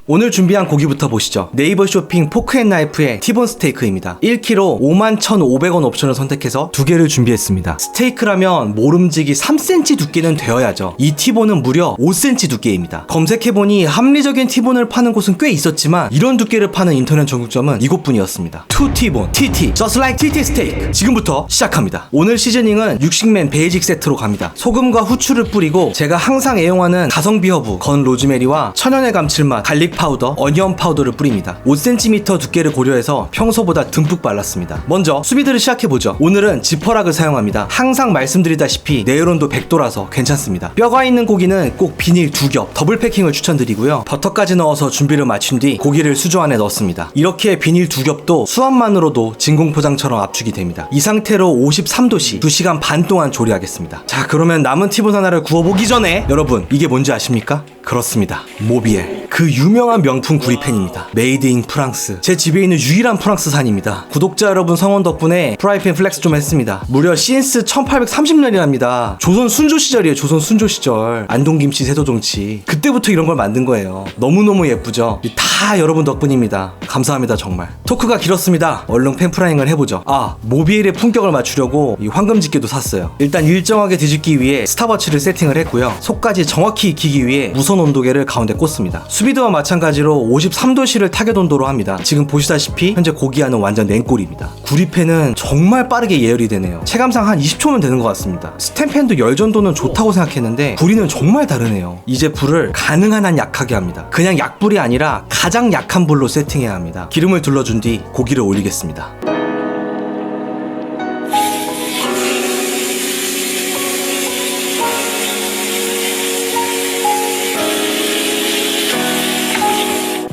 오늘 준비한 고기부터 보시죠. 네이버 쇼핑 포크앤나이프의 티본 스테이크입니다. 1kg 51,500원 옵션을 선택해서 두 개를 준비했습니다. 스테이크라면 모름지기 3cm 두께는 되어야죠. 이 티본은 무려 5cm 두께입니다. 검색해보니 합리적인 티본을 파는 곳은 꽤 있었지만 이런 두께를 파는 인터넷 전국점은 이곳뿐이었습니다. 투티본, TT, Just Like TT 스테이크. 지금부터 시작합니다. 오늘 시즈닝은 육식맨 베이직 세트로 갑니다. 소금과 후추를 뿌리고 제가 항상 애용하는 가성비 허브, 건 로즈메리와 천연의 감칠맛, 갈릭 파우더, 어니언 파우더를 뿌립니다. 5cm 두께를 고려해서 평소보다 듬뿍 발랐습니다. 먼저 수비드를 시작해보죠. 오늘은 지퍼락을 사용합니다. 항상 말씀드리다시피 내열온도 100도라서 괜찮습니다. 뼈가 있는 고기는 꼭 비닐 2겹 더블 패킹을 추천드리고요. 버터까지 넣어서 준비를 마친 뒤 고기를 수저 안에 넣습니다. 이렇게 비닐 2겹도 수압만으로도 진공 포장처럼 압축이 됩니다. 이 상태로 53도씨 2시간 반 동안 조리하겠습니다. 자, 그러면 남은 티본 하나를 구워보기 전에 여러분, 이게 뭔지 아십니까? 그렇습니다. 모비엘. 그 유명한 명품 구리팬입니다. 메이드 인 프랑스. 제 집에 있는 유일한 프랑스산입니다. 구독자 여러분 성원 덕분에 프라이팬 플렉스 좀 했습니다. 무려 신스 1830년이랍니다. 조선 순조 시절이에요. 조선 순조 시절. 안동김치 세조종치. 그때부터 이런 걸 만든 거예요. 너무너무 예쁘죠? 다 여러분 덕분입니다. 감사합니다, 정말. 토크가 길었습니다. 얼른 팬프라잉을 해보죠. 모비엘의 품격을 맞추려고 이 황금집게도 샀어요. 일단 일정하게 뒤집기 위해 스탑워치를 세팅을 했고요. 속까지 정확히 익히기 위해 무선 온도계를 가운데 꽂습니다. 수비드와 마찬가지로 53도씨를 타겟 온도로 합니다. 지금 보시다시피 현재 고기와는 완전 냉골입니다. 구리팬은 정말 빠르게 예열이 되네요. 체감상 한 20초면 되는 것 같습니다. 스텐팬도 열 정도는 좋다고 생각했는데 구리는 정말 다르네요. 이제 불을 가능한 한 약하게 합니다. 그냥 약불이 아니라 가장 약한 불로 세팅해야 합니다. 기름을 둘러준 뒤 고기를 올리겠습니다.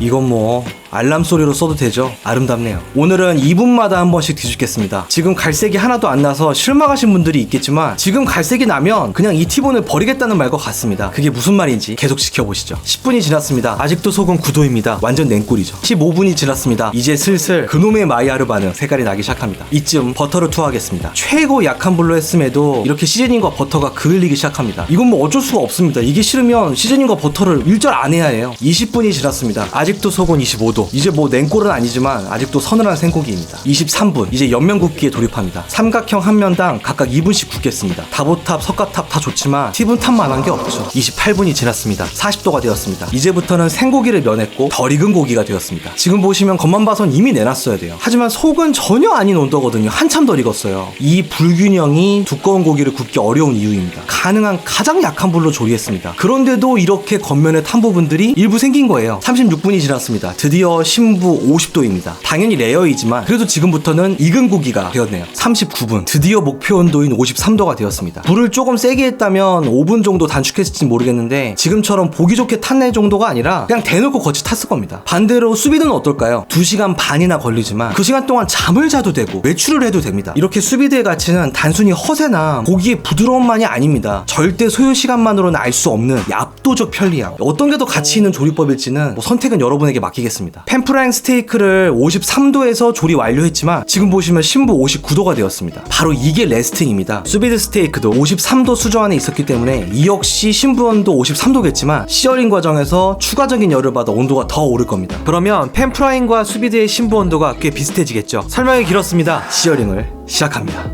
이건 뭐 알람 소리로 써도 되죠. 아름답네요. 오늘은 2분마다 한 번씩 뒤집겠습니다. 지금 갈색이 하나도 안 나서 실망하신 분들이 있겠지만 지금 갈색이 나면 그냥 이 티본을 버리겠다는 말과 같습니다. 그게 무슨 말인지 계속 지켜보시죠. 10분이 지났습니다. 아직도 소금 9도입니다. 완전 냉꿀이죠. 15분이 지났습니다. 이제 슬슬 그놈의 마이야르 반응 색깔이 나기 시작합니다. 이쯤 버터를 투하하겠습니다. 최고 약한 불로 했음에도 이렇게 시즈닝과 버터가 그을리기 시작합니다. 이건 뭐 어쩔 수가 없습니다. 이게 싫으면 시즈닝과 버터를 일절 안 해야 해요. 20분이 지났습니다. 아직도 소금 25도. 이제 뭐 냉골은 아니지만 아직도 서늘한 생고기입니다. 23분 이제 옆면 굽기에 돌입합니다. 삼각형 한 면당 각각 2분씩 굽겠습니다. 다보탑, 석가탑 다 좋지만 팁은 탑만한 게 없죠. 28분이 지났습니다. 40도가 되었습니다. 이제부터는 생고기를 면했고 덜 익은 고기가 되었습니다. 지금 보시면 겉만 봐선 이미 내놨어야 돼요. 하지만 속은 전혀 아닌 온도거든요. 한참 덜 익었어요. 이 불균형이 두꺼운 고기를 굽기 어려운 이유입니다. 가능한 가장 약한 불로 조리했습니다. 그런데도 이렇게 겉면에 탄 부분들이 일부 생긴 거예요. 36분이 지났습니다. 드디어 신부 50도입니다. 당연히 레어이지만 그래도 지금부터는 익은 고기가 되었네요. 39분 드디어 목표 온도인 53도가 되었습니다. 불을 조금 세게 했다면 5분 정도 단축했을지 모르겠는데 지금처럼 보기 좋게 탔네 정도가 아니라 그냥 대놓고 거치 탔을 겁니다. 반대로 수비드는 어떨까요? 2시간 반이나 걸리지만 그 시간 동안 잠을 자도 되고 외출을 해도 됩니다. 이렇게 수비드의 가치는 단순히 허세나 고기의 부드러움만이 아닙니다. 절대 소요 시간만으로는 알 수 없는 압도적 편리함. 어떤 게 더 가치 있는 조리법일지는 선택은 여러분에게 맡기겠습니다. 팬프라잉 스테이크를 53도에서 조리 완료했지만 지금 보시면 신부 59도가 되었습니다. 바로 이게 레스팅입니다. 수비드 스테이크도 53도 수저 안에 있었기 때문에 이 역시 신부 온도 53도겠지만 시어링 과정에서 추가적인 열을 받아 온도가 더 오를 겁니다. 그러면 팬프라잉과 수비드의 신부 온도가 꽤 비슷해지겠죠. 설명이 길었습니다. 시어링을 시작합니다.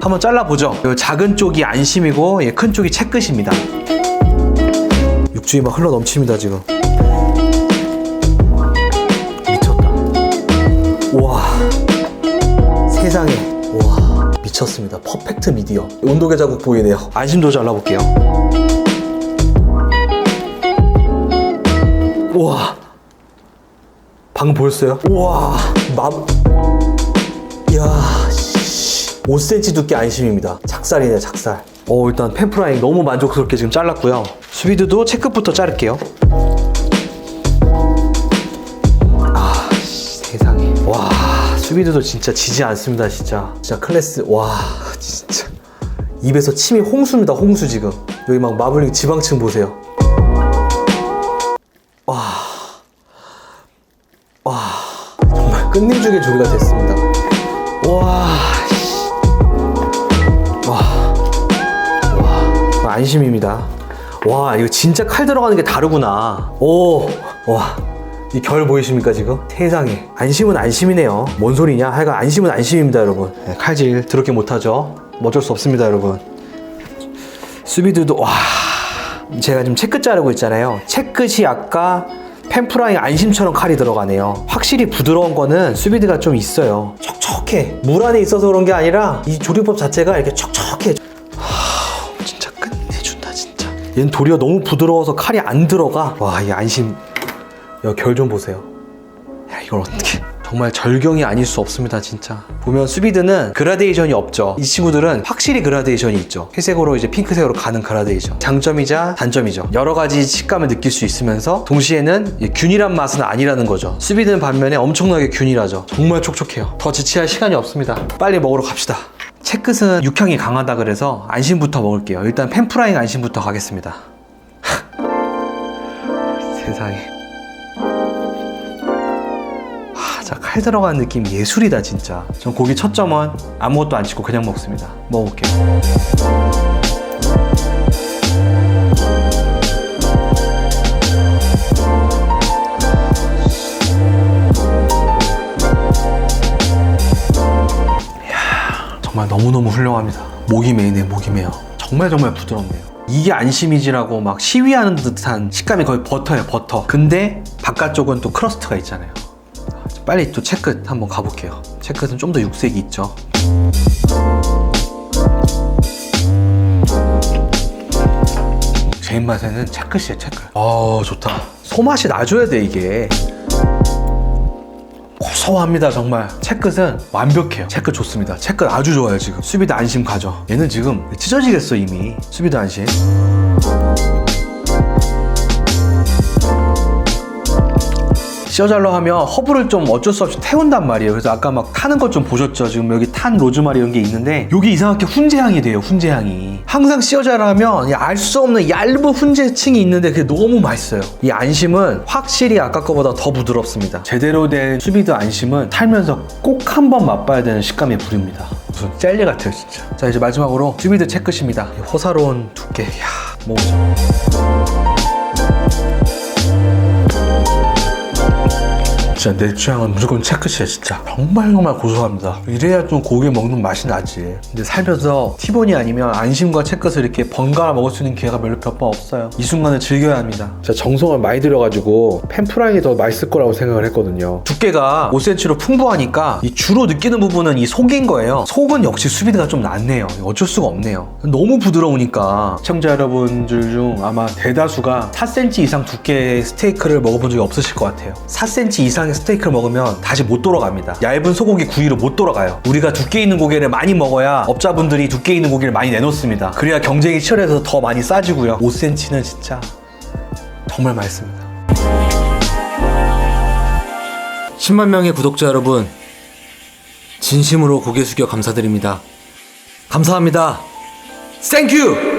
한번 잘라보죠. 작은 쪽이 안심이고 큰 쪽이 채끝입니다. 육즙이 막 흘러 넘칩니다 지금. 미쳤다. 우와, 세상에. 우와, 미쳤습니다. 퍼펙트 미디어. 온도계 자국 보이네요. 안심도 잘라볼게요. 우와, 방금 보였어요? 우와, 이야, 5cm 두께 안심입니다. 작살이네, 작살. 일단 팬프라잉 너무 만족스럽게 지금 잘랐고요. 수비드도 채끝부터 자를게요. 세상에. 와, 수비드도 진짜 지지 않습니다. 진짜 클래스. 와, 진짜 입에서 침이 홍수입니다. 홍수 지금. 여기 막 마블링 지방층 보세요. 와 정말 끝내주게 조리가 됐습니다. 와 안심입니다. 와 이거 진짜 칼 들어가는 게 다르구나. 이 결 보이십니까 지금? 세상에 안심은 안심이네요. 뭔 소리냐? 하여간 안심은 안심입니다 여러분. 네, 칼질 더럽게 못하죠. 어쩔 수 없습니다 여러분. 수비드도 제가 지금 채끝 자르고 있잖아요. 채끝이 아까 펜프라잉 안심처럼 칼이 들어가네요. 확실히 부드러운 거는 수비드가 좀 있어요. 촉촉해. 물 안에 있어서 그런 게 아니라 이 조리법 자체가 이렇게 촉촉해. 진짜 끝내준다 진짜. 얘는 도리어 너무 부드러워서 칼이 안 들어가. 와 이 안심. 결 좀 보세요. 야 이걸 어떻게 정말 절경이 아닐 수 없습니다 진짜. 보면 수비드는 그라데이션이 없죠. 이 친구들은 확실히 그라데이션이 있죠. 회색으로 이제 핑크색으로 가는 그라데이션. 장점이자 단점이죠. 여러 가지 식감을 느낄 수 있으면서 동시에는 균일한 맛은 아니라는 거죠. 수비드는 반면에 엄청나게 균일하죠. 정말 촉촉해요. 더 지체할 시간이 없습니다. 빨리 먹으러 갑시다. 채끝은 육향이 강하다 그래서 안심부터 먹을게요. 일단 펜프라잉 안심부터 가겠습니다. 세상에. 자, 칼 들어가는 느낌 예술이다 진짜. 전 고기 첫 점은 아무것도 안 찍고 그냥 먹습니다. 먹어볼게요. 이야, 정말 너무너무 훌륭합니다. 목이 메이네, 목이 메요. 정말 부드럽네요. 이게 안심이지라고 막 시위하는 듯한 식감이 거의 버터예요, 버터. 근데 바깥쪽은 또 크러스트가 있잖아요. 빨리 또 채끝 한번 가볼게요. 채끝은 좀 더 육색이 있죠. 제 입맛에는 채끝이에요, 채끝. 좋다. 소맛이 나줘야 돼, 이게. 고소합니다, 정말. 채끝은 완벽해요. 채끝 좋습니다. 채끝 아주 좋아요, 지금. 수비드 안심 가죠. 얘는 지금 찢어지겠어, 이미. 수비드 안심. 씌어잘러 하면 허브를 좀 어쩔 수 없이 태운단 말이에요. 그래서 아까 막 타는 것 좀 보셨죠? 지금 여기 탄 로즈마리 이런 게 있는데 여기 이상하게 훈제향이 돼요. 훈제향이. 항상 씌어잘러 하면 알 수 없는 얇은 훈제층이 있는데 그게 너무 맛있어요. 이 안심은 확실히 아까 거보다 더 부드럽습니다. 제대로 된 수비드 안심은 살면서 꼭 한번 맛봐야 되는 식감의 부류입니다. 무슨 젤리 같아요 진짜. 자 이제 마지막으로 수비드 채끝입니다. 호사로운 두께. 이야 먹어보자. 진짜 내 취향은 무조건 채끝이야 진짜. 정말 고소합니다. 이래야 좀 고기 먹는 맛이 나지. 근데 살면서 티본이 아니면 안심과 채끝을 이렇게 번갈아 먹을 수 있는 기회가 몇 번 없어요. 이 순간을 즐겨야 합니다. 제가 정성을 많이 들여가지고 펜프라잉이 더 맛있을 거라고 생각을 했거든요. 두께가 5cm로 풍부하니까 이 주로 느끼는 부분은 이 속인 거예요. 속은 역시 수비드가 좀 낫네요. 어쩔 수가 없네요. 너무 부드러우니까 시청자 여러분들 중 아마 대다수가 4cm 이상 두께의 스테이크를 먹어본 적이 없으실 것 같아요. 4cm 이상 스테이크를 먹으면 다시 못 돌아갑니다. 얇은 소고기 구이로 못 돌아가요. 우리가 두께 있는 고기를 많이 먹어야 업자분들이 두께 있는 고기를 많이 내놓습니다. 그래야 경쟁이 치열해서 더 많이 싸지고요. 5cm는 진짜 정말 맛있습니다. 10만 명의 구독자 여러분, 진심으로 고개 숙여 감사드립니다. 감사합니다. 땡큐!